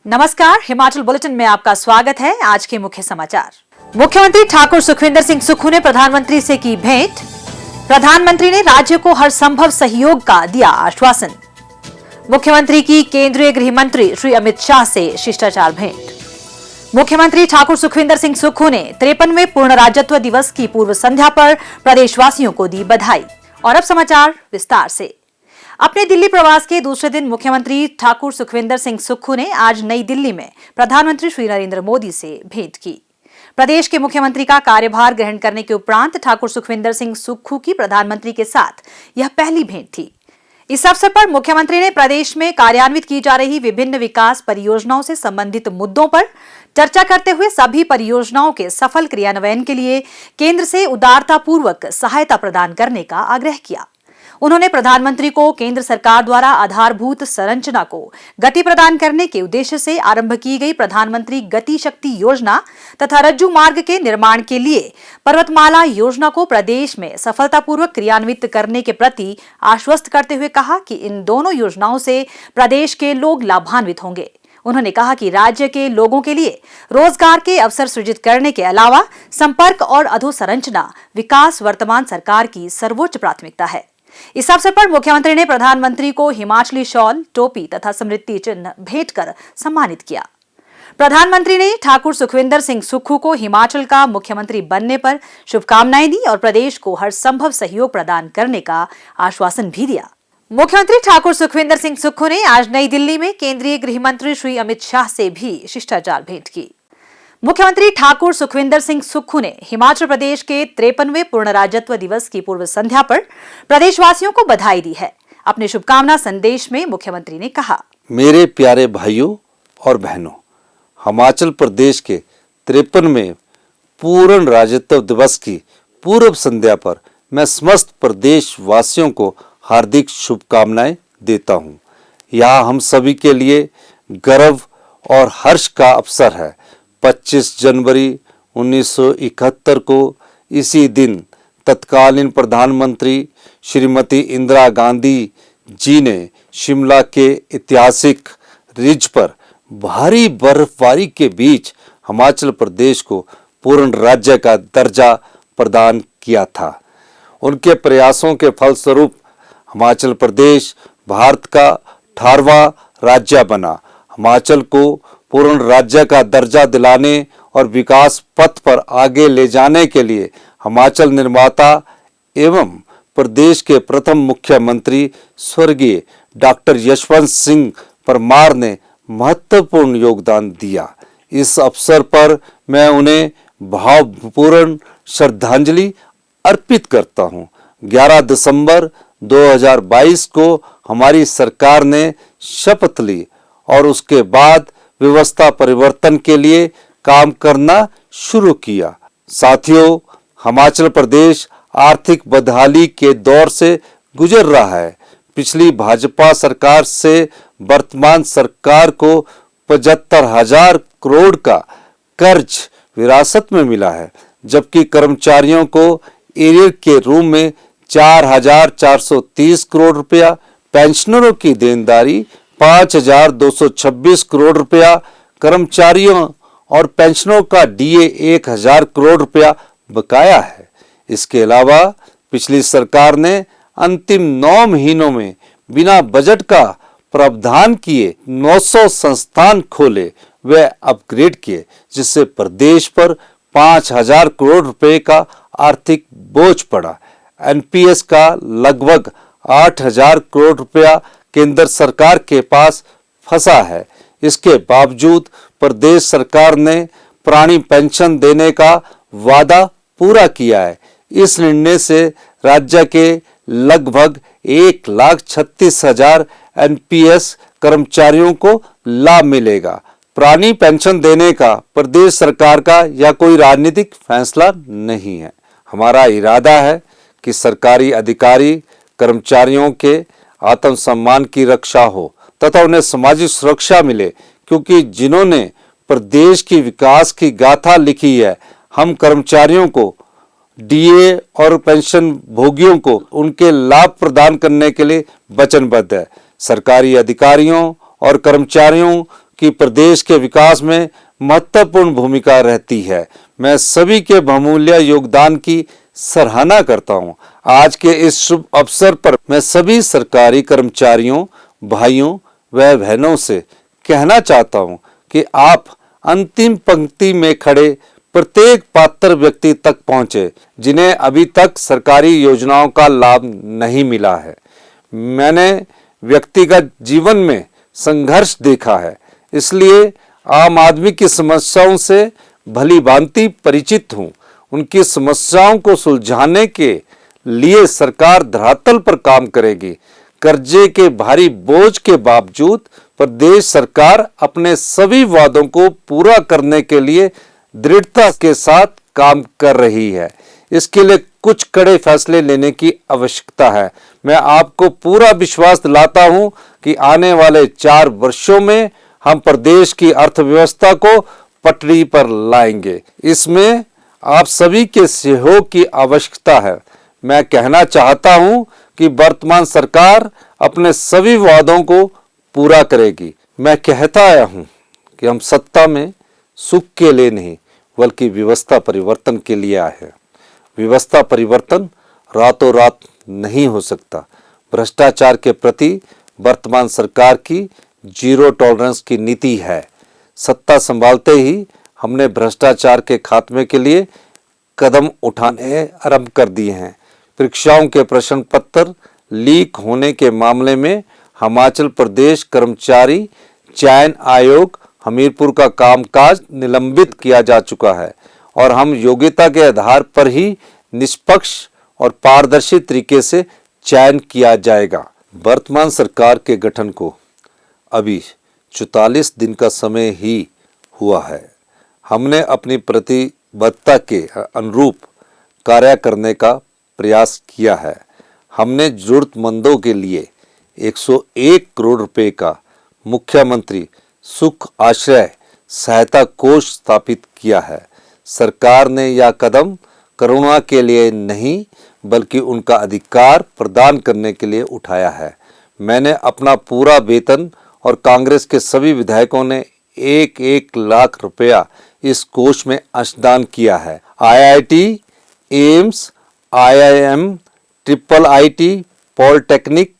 नमस्कार, हिमाचल बुलेटिन में आपका स्वागत है। आज के मुख्य समाचार। मुख्यमंत्री ठाकुर सुखविंदर सिंह सुक्खू ने प्रधानमंत्री से की भेंट। प्रधानमंत्री ने राज्य को हर संभव सहयोग का दिया आश्वासन। मुख्यमंत्री की केंद्रीय गृह मंत्री श्री अमित शाह से शिष्टाचार भेंट। मुख्यमंत्री ठाकुर सुखविंदर सिंह सुक्खू ने 53वें पूर्ण राज्यत्व दिवस की पूर्व संध्या पर प्रदेशवासियों को दी बधाई। और अब समाचार विस्तार से। अपने दिल्ली प्रवास के दूसरे दिन मुख्यमंत्री ठाकुर सुखविंदर सिंह सुक्खू ने आज नई दिल्ली में प्रधानमंत्री श्री नरेंद्र मोदी से भेंट की। प्रदेश के मुख्यमंत्री का कार्यभार ग्रहण करने के उपरांत ठाकुर सुखविंदर सिंह सुक्खू की प्रधानमंत्री के साथ यह पहली भेंट थी। इस अवसर पर मुख्यमंत्री ने प्रदेश में कार्यान्वित की जा रही विभिन्न विकास परियोजनाओं से संबंधित मुद्दों पर चर्चा करते हुए सभी परियोजनाओं के सफल क्रियान्वयन के लिए केंद्र से उदारतापूर्वक सहायता प्रदान करने का आग्रह किया। उन्होंने प्रधानमंत्री को केंद्र सरकार द्वारा आधारभूत संरचना को गति प्रदान करने के उद्देश्य से आरंभ की गई प्रधानमंत्री गति शक्ति योजना तथा रज्जू मार्ग के निर्माण के लिए पर्वतमाला योजना को प्रदेश में सफलतापूर्वक क्रियान्वित करने के प्रति आश्वस्त करते हुए कहा कि इन दोनों योजनाओं से प्रदेश के लोग लाभान्वित होंगे। उन्होंने कहा कि राज्य के लोगों के लिए रोजगार के अवसर सृजित करने के अलावा संपर्क और अधोसंरचना विकास वर्तमान सरकार की सर्वोच्च प्राथमिकता है। इस अवसर पर मुख्यमंत्री ने प्रधानमंत्री को हिमाचली शॉल, टोपी तथा स्मृति चिन्ह भेंट कर सम्मानित किया। प्रधानमंत्री ने ठाकुर सुखविंदर सिंह सुक्खू को हिमाचल का मुख्यमंत्री बनने पर शुभकामनाएं दी और प्रदेश को हर संभव सहयोग प्रदान करने का आश्वासन भी दिया। मुख्यमंत्री ठाकुर सुखविंदर सिंह सुक्खू ने आज नई दिल्ली में केंद्रीय गृह मंत्री श्री अमित शाह से भी शिष्टाचार भेंट की। मुख्यमंत्री ठाकुर सुखविंदर सिंह सुक्खू ने हिमाचल प्रदेश के 53वें पूर्ण राज्यत्व दिवस की पूर्व संध्या पर प्रदेशवासियों को बधाई दी है। अपने शुभकामना संदेश में मुख्यमंत्री ने कहा, मेरे प्यारे भाइयों और बहनों, हिमाचल प्रदेश के 53वें पूर्ण राज्यत्व दिवस की पूर्व संध्या पर मैं समस्त प्रदेश वासियों को हार्दिक शुभकामनाएं देता हूं। यह हम सभी के लिए गर्व और हर्ष का अवसर है। 25 जनवरी 1971 को इसी दिन तत्कालीन प्रधानमंत्री श्रीमती इंदिरा गांधी जी ने शिमला के ऐतिहासिक रिज पर भारी बर्फबारी के बीच हिमाचल प्रदेश को पूर्ण राज्य का दर्जा प्रदान किया था। उनके प्रयासों के फलस्वरूप हिमाचल प्रदेश भारत का 18वां राज्य बना। हिमाचल को पूर्ण राज्य का दर्जा दिलाने और विकास पथ पर आगे ले जाने के लिए हिमाचल निर्माता एवं प्रदेश के प्रथम मुख्यमंत्री स्वर्गीय डॉक्टर यशवंत सिंह परमार ने महत्वपूर्ण योगदान दिया। इस अवसर पर मैं उन्हें भावपूर्ण श्रद्धांजलि अर्पित करता हूं। 11 दिसंबर 2022 को हमारी सरकार ने शपथ ली और उसके बाद व्यवस्था परिवर्तन के लिए काम करना शुरू किया। साथियों, हिमाचल प्रदेश आर्थिक बदहाली के दौर से गुजर रहा है। पिछली भाजपा सरकार से वर्तमान सरकार को 75,000 करोड़ का कर्ज विरासत में मिला है, जबकि कर्मचारियों को एरियर के रूप में 4,430 करोड़ रुपया, पेंशनरों की देनदारी 5,226 करोड़ रुपया, कर्मचारियों और पेंशनों का डीए 1,000 करोड़ रुपया बकाया है। इसके अलावा पिछली सरकार ने अंतिम 9 महीनों में बिना बजट का प्रावधान किए 900 संस्थान खोले व अपग्रेड किए, जिससे प्रदेश पर 5,000 करोड़ रुपए का आर्थिक बोझ पड़ा। एनपीएस का लगभग 8,000 करोड़ रुपया केंद्र सरकार के पास फंसा है। इसके बावजूद प्रदेश सरकार ने पुरानी पेंशन देने का वादा पूरा किया है। इस निर्णय से राज्य के लगभग 1,36,000 एनपीएस कर्मचारियों को लाभ मिलेगा। पुरानी पेंशन देने का प्रदेश सरकार का यह कोई राजनीतिक फैसला नहीं है। हमारा इरादा है कि सरकारी अधिकारी कर्मचारियों के आत्मसम्मान की रक्षा हो तथा उन्हें सामाजिक सुरक्षा मिले, क्योंकि जिन्होंने प्रदेश की विकास की गाथा लिखी है, हम कर्मचारियों को डीए और पेंशन भोगियों को उनके लाभ प्रदान करने के लिए वचनबद्ध है। सरकारी अधिकारियों और कर्मचारियों कि प्रदेश के विकास में महत्वपूर्ण भूमिका रहती है। मैं सभी के बहुमूल्य योगदान की सराहना करता हूं। आज के इस शुभ अवसर पर मैं सभी सरकारी कर्मचारियों, भाइयों व बहनों से कहना चाहता हूं कि आप अंतिम पंक्ति में खड़े प्रत्येक पात्र व्यक्ति तक पहुंचे जिन्हें अभी तक सरकारी योजनाओं का लाभ नहीं मिला है। मैंने व्यक्तिगत जीवन में संघर्ष देखा है, इसलिए आम आदमी की समस्याओं से भली भांति परिचित हूं। उनकी समस्याओं को सुलझाने के लिए सरकार धरातल पर काम करेगी। कर्जे के भारी बोझ के बावजूद प्रदेश सरकार अपने सभी वादों को पूरा करने के लिए दृढ़ता के साथ काम कर रही है। इसके लिए कुछ कड़े फैसले लेने की आवश्यकता है। मैं आपको पूरा विश्वास दिलाता हूं कि आने वाले 4 वर्षों में हम प्रदेश की अर्थव्यवस्था को पटरी पर लाएंगे। इसमें आप सभी के सहयोग की आवश्यकता है। मैं कहना चाहता हूं कि वर्तमान सरकार अपने सभी वादों को पूरा करेगी। मैं कहता आया हूं कि हम सत्ता में सुख के लिए नहीं बल्कि व्यवस्था परिवर्तन के लिए आए हैं। व्यवस्था परिवर्तन रातों रात नहीं हो सकता। भ्रष्टाचार के प्रति वर्तमान सरकार की जीरो टॉलरेंस की नीति है। सत्ता संभालते ही हमने भ्रष्टाचार के खात्मे के लिए कदम उठाने आरंभ कर दिए हैं। परीक्षाओं के प्रश्न पत्र लीक होने के मामले में हिमाचल प्रदेश कर्मचारी चयन आयोग हमीरपुर का कामकाज निलंबित किया जा चुका है और हम योग्यता के आधार पर ही निष्पक्ष और पारदर्शी तरीके से चयन किया जाएगा। वर्तमान सरकार के गठन को अभी 44 दिन का समय ही हुआ है। हमने अपनी प्रतिबद्धता के अनुरूप कार्य करने का प्रयास किया है। हमने जरूरतमंदों के लिए 101 करोड़ रुपए का मुख्यमंत्री सुख आश्रय सहायता कोष स्थापित किया है। सरकार ने यह कदम करुणा के लिए नहीं बल्कि उनका अधिकार प्रदान करने के लिए उठाया है। मैंने अपना पूरा वेतन और कांग्रेस के सभी विधायकों ने 1-1 लाख रुपया इस कोष में अंशदान किया है। IIT, AIIMS, IIM, IIIT, polytechnic,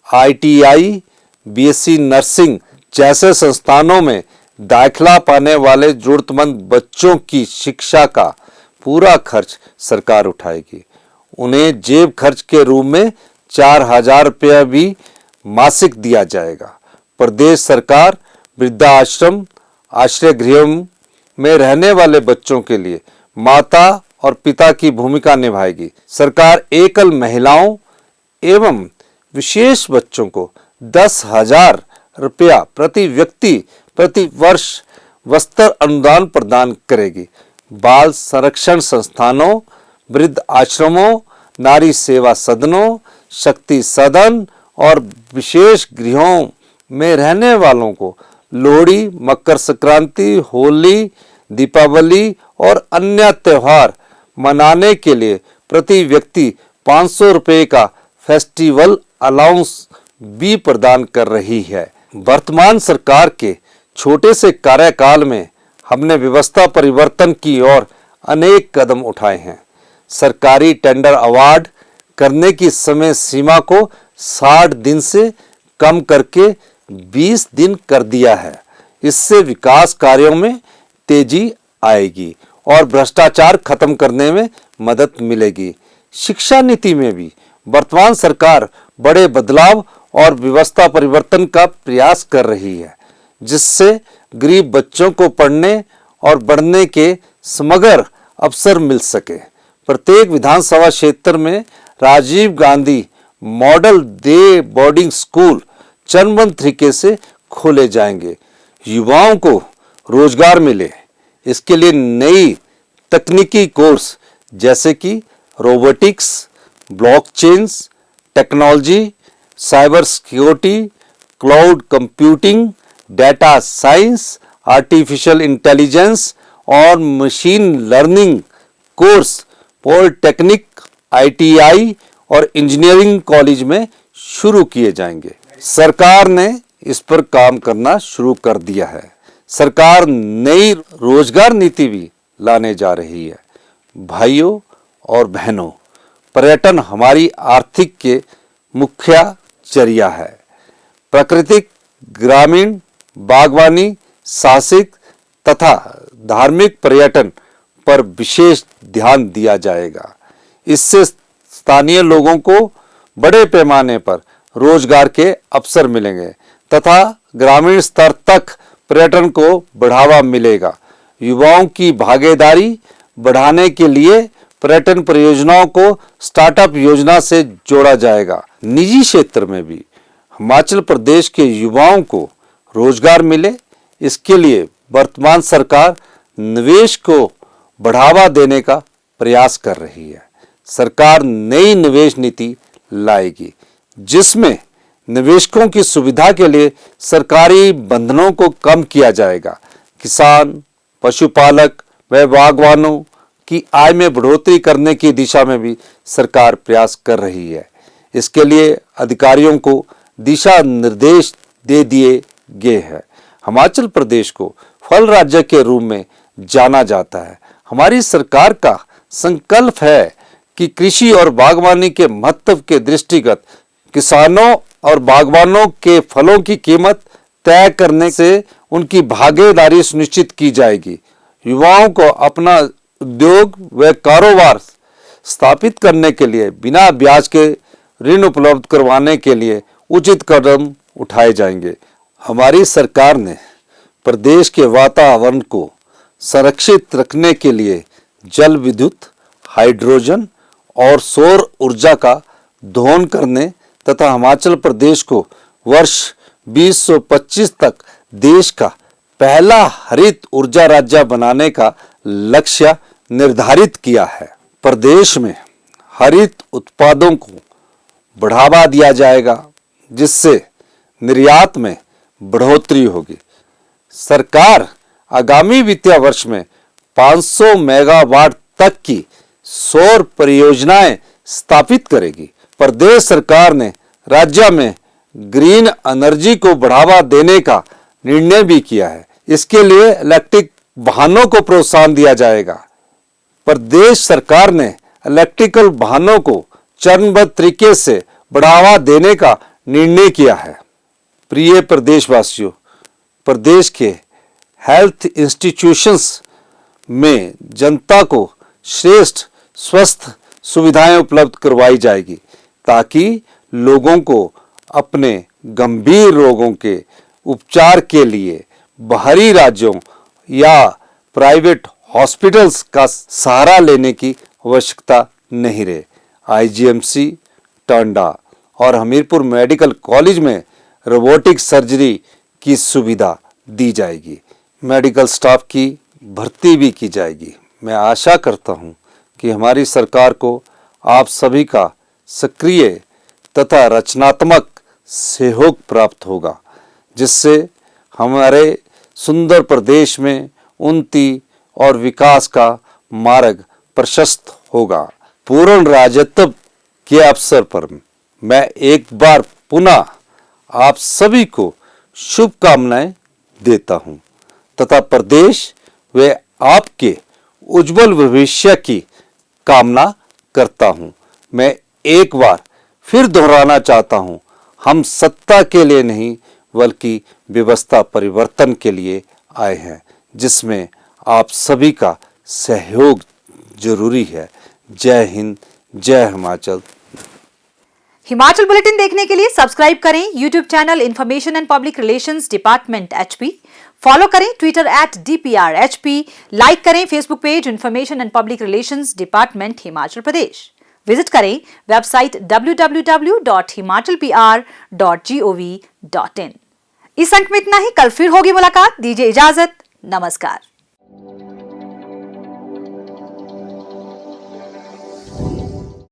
ITI, BSc nursing जैसे संस्थानों में दाखिला पाने वाले जरूरतमंद बच्चों की शिक्षा का पूरा खर्च सरकार उठाएगी। उन्हें जेब खर्च के रूप में 4,000 रुपया भी मासिक दिया जाएगा। प्रदेश सरकार वृद्धाश्रम, आश्रय गृह में रहने वाले बच्चों के लिए माता और पिता की भूमिका निभाएगी। सरकार एकल महिलाओं एवं विशेष बच्चों को 10,000 रुपया प्रति व्यक्ति प्रति वर्ष वस्त्र अनुदान प्रदान करेगी। बाल संरक्षण संस्थानों, वृद्ध आश्रमों, नारी सेवा सदनों, शक्ति सदन और विशेष गृहों में रहने वालों को लोहड़ी, मकर संक्रांति, होली, दीपावली और अन्य त्योहार मनाने के लिए प्रति व्यक्ति 500 रुपये का फेस्टिवल अलाउंस भी प्रदान कर रही है। वर्तमान सरकार के छोटे से कार्यकाल में हमने व्यवस्था परिवर्तन की ओर अनेक कदम उठाए हैं। सरकारी टेंडर अवार्ड करने की समय सीमा को 60 दिन से कम करके 20 दिन कर दिया है। इससे विकास कार्यों में तेजी आएगी और भ्रष्टाचार खत्म करने में मदद मिलेगी। शिक्षा नीति में भी वर्तमान सरकार बड़े बदलाव और व्यवस्था परिवर्तन का प्रयास कर रही है, जिससे गरीब बच्चों को पढ़ने और बढ़ने के समग्र अवसर मिल सके। प्रत्येक विधानसभा क्षेत्र में Rajiv Gandhi model day boarding school चरणबद्ध तरीके से खोले जाएंगे। युवाओं को रोजगार मिले, इसके लिए नई तकनीकी कोर्स जैसे कि robotics, blockchain technology, cyber security, cloud computing, data science, artificial intelligence और machine learning course polytechnic, ITI और इंजीनियरिंग कॉलेज में शुरू किए जाएंगे। सरकार ने इस पर काम करना शुरू कर दिया है। सरकार नई रोजगार नीति भी लाने जा रही है। भाइयों और बहनों, पर्यटन हमारी आर्थिक के मुख्य जरिया है। प्राकृतिक, ग्रामीण, बागवानी, साहसिक तथा धार्मिक पर्यटन पर विशेष ध्यान दिया जाएगा। इससे स्थानीय लोगों को बड़े पैमाने पर रोजगार के अवसर मिलेंगे तथा ग्रामीण स्तर तक पर्यटन को बढ़ावा मिलेगा। युवाओं की भागीदारी बढ़ाने के लिए पर्यटन परियोजनाओं को स्टार्टअप योजना से जोड़ा जाएगा। निजी क्षेत्र में भी हिमाचल प्रदेश के युवाओं को रोजगार मिले, इसके लिए वर्तमान सरकार निवेश को बढ़ावा देने का प्रयास कर रही है। सरकार नई निवेश नीति लाएगी जिसमें निवेशकों की सुविधा के लिए सरकारी बंधनों को कम किया जाएगा। किसान, पशुपालक व बागवानों की आय में बढ़ोतरी करने की दिशा में भी सरकार प्रयास कर रही है। इसके लिए अधिकारियों को दिशा निर्देश दे दिए गए हैं। हिमाचल प्रदेश को फल राज्य के रूप में जाना जाता है। हमारी सरकार का संकल्प है कि कृषि और बागवानी के महत्व के दृष्टिगत किसानों और बागवानों के फलों की कीमत तय करने से उनकी भागीदारी सुनिश्चित की जाएगी। युवाओं को अपना उद्योग व कारोबार स्थापित करने के लिए बिना ब्याज के ऋण उपलब्ध करवाने के लिए उचित कदम उठाए जाएंगे। हमारी सरकार ने प्रदेश के वातावरण को संरक्षित रखने के लिए जल विद्युत, हाइड्रोजन और सौर ऊर्जा का दोहन करने तथा हिमाचल प्रदेश को वर्ष 2025 तक देश का पहला हरित ऊर्जा राज्य बनाने का लक्ष्य निर्धारित किया है। प्रदेश में हरित उत्पादों को बढ़ावा दिया जाएगा जिससे निर्यात में बढ़ोतरी होगी। सरकार आगामी वित्तीय वर्ष में 500 मेगावाट तक की सौर परियोजनाएं स्थापित करेगी। प्रदेश सरकार ने राज्य में ग्रीन एनर्जी को बढ़ावा देने का निर्णय भी किया है। इसके लिए इलेक्ट्रिक वाहनों को प्रोत्साहन दिया जाएगा। प्रदेश सरकार ने इलेक्ट्रिकल वाहनों को चरणबद्ध तरीके से बढ़ावा देने का निर्णय किया है। प्रिय प्रदेशवासियों, प्रदेश के हेल्थ इंस्टीट्यूशंस में जनता को श्रेष्ठ स्वास्थ्य सुविधाएं उपलब्ध करवाई जाएगी ताकि लोगों को अपने गंभीर रोगों के उपचार के लिए बाहरी राज्यों या प्राइवेट हॉस्पिटल्स का सहारा लेने की आवश्यकता नहीं रहे। आईजीएमसी, टांडा और हमीरपुर मेडिकल कॉलेज में रोबोटिक सर्जरी की सुविधा दी जाएगी। मेडिकल स्टाफ की भर्ती भी की जाएगी। मैं आशा करता हूं कि हमारी सरकार को आप सभी का सक्रिय तथा रचनात्मक सहयोग प्राप्त होगा जिससे हमारे सुंदर प्रदेश में उन्नति और विकास का मार्ग प्रशस्त होगा। पूर्ण राज्यत्व के अवसर पर मैं एक बार पुनः आप सभी को शुभकामनाएं देता हूं तथा प्रदेश व आपके उज्जवल भविष्य की कामना करता हूं। मैं एक बार फिर दोहराना चाहता हूं, हम सत्ता के लिए नहीं बल्कि व्यवस्था परिवर्तन के लिए आए हैं जिसमें आप सभी का सहयोग जरूरी है। जय हिंद, जय हिमाचल। हिमाचल बुलेटिन देखने के लिए सब्सक्राइब करें YouTube channel information and public relations department HP, follow करें ट्विटर @DPRHP, लाइक करें Facebook page information and public relations department Himachal Pradesh, visit करें वेबसाइट www.himachalpr.gov.in। इस अंक में इतना ही, कल फिर होगी मुलाकात। दीजिए इजाजत, नमस्कार।